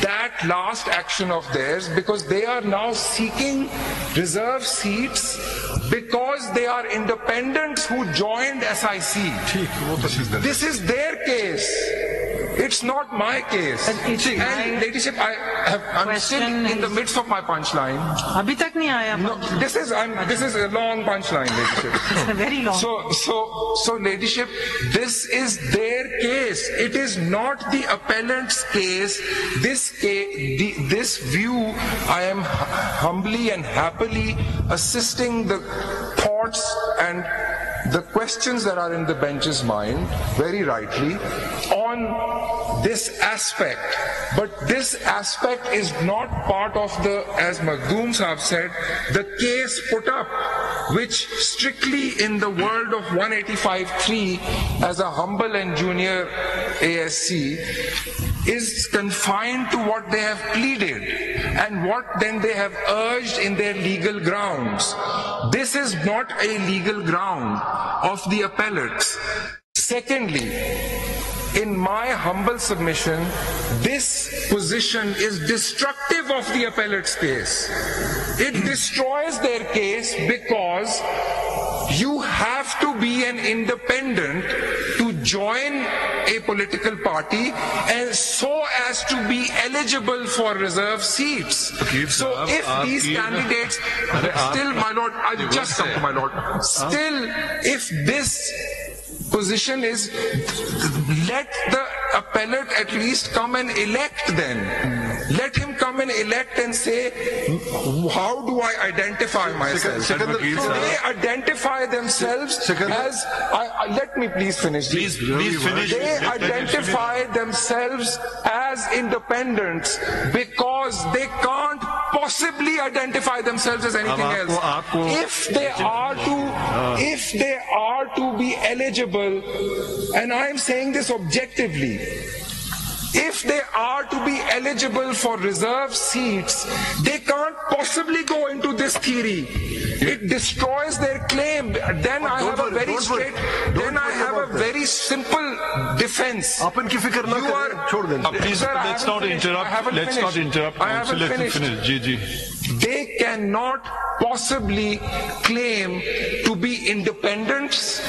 that last action of theirs, because they are now seeking reserve seats because they are independents who joined SIC. This is their case. It's not my case. And ladyship, I'm still in the midst of my punchline. अभी तक नहीं आया. No, this is a long punchline, ladyship. Very long. So ladyship, this is their case. It is not the appellant's case. This view, I am humbly and happily assisting the thoughts and the questions that are in the bench's mind, very rightly, on this aspect. But this aspect is not part of the, as Makhdoom Sahab said, the case put up, which strictly in the world of 185.3 as a humble and junior ASC is confined to what they have pleaded and what then they have urged in their legal grounds. This is not a legal ground of the appellates. Secondly, in my humble submission, this position is destructive of the appellate's case. It destroys their case because you have to be an independent to join a political party and so as to be eligible for reserve seats. So if these candidates, still my lord, I'll just come to my lord, still if this position is, let the appellate at least come and elect then. Let him come and elect and say, how do I identify myself? So they identify themselves as, let me please finish. Please finish. They identify themselves as independents because they can't possibly identify themselves as anything else. If they are to be eligible, and I am saying this objectively, if they are to be eligible for reserve seats, they can't possibly go into this theory. It destroys their claim. Then I have a very straight, then I have a very simple defense. Please, let's not interrupt. Let's not interrupt. Let him finish. They cannot possibly claim to be independents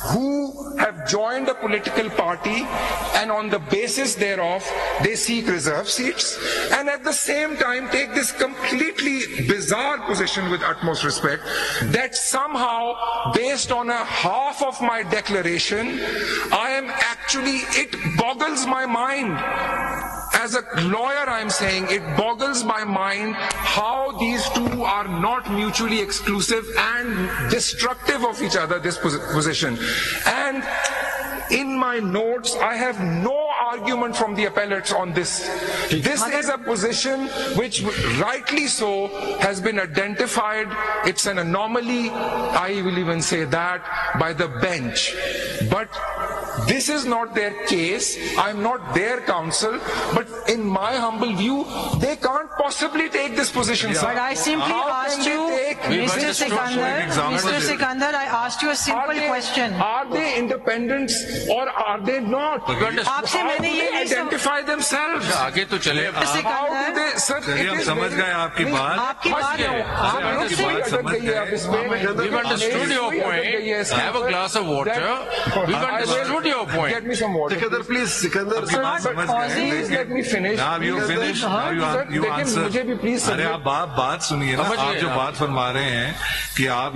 who have joined a political party and on the basis thereof they seek reserve seats, and at the same time take this completely bizarre position, with utmost respect, that somehow based on a half of my declaration I am actually, it boggles my mind. As a lawyer, I'm saying it boggles my mind how these two are not mutually exclusive and destructive of each other, this position. And in my notes, I have no argument from the appellates on this. This is a position which, rightly so, has been identified. It's an anomaly, I will even say that, by the bench. But this is not their case. I'm not their counsel, but in my humble view, they can't possibly take this position. But I simply asked you, Mr. Sikandar, I asked you a simple question. Are they independents or are they not? आपसे मैंने ये identify themselves. आगे तो चले. How do they, sir? हम समझ गए आपकी बात. आपकी बात. We've understood your point. Have a glass of water. We've understood your point. Get me some water. Sikandar, please. Sikandar, please let me finish. Now you finish. Now you answer. मुझे भी please. अरे आप बात सुनिए ना. आप जो बात फरमा रहे हैं कि आप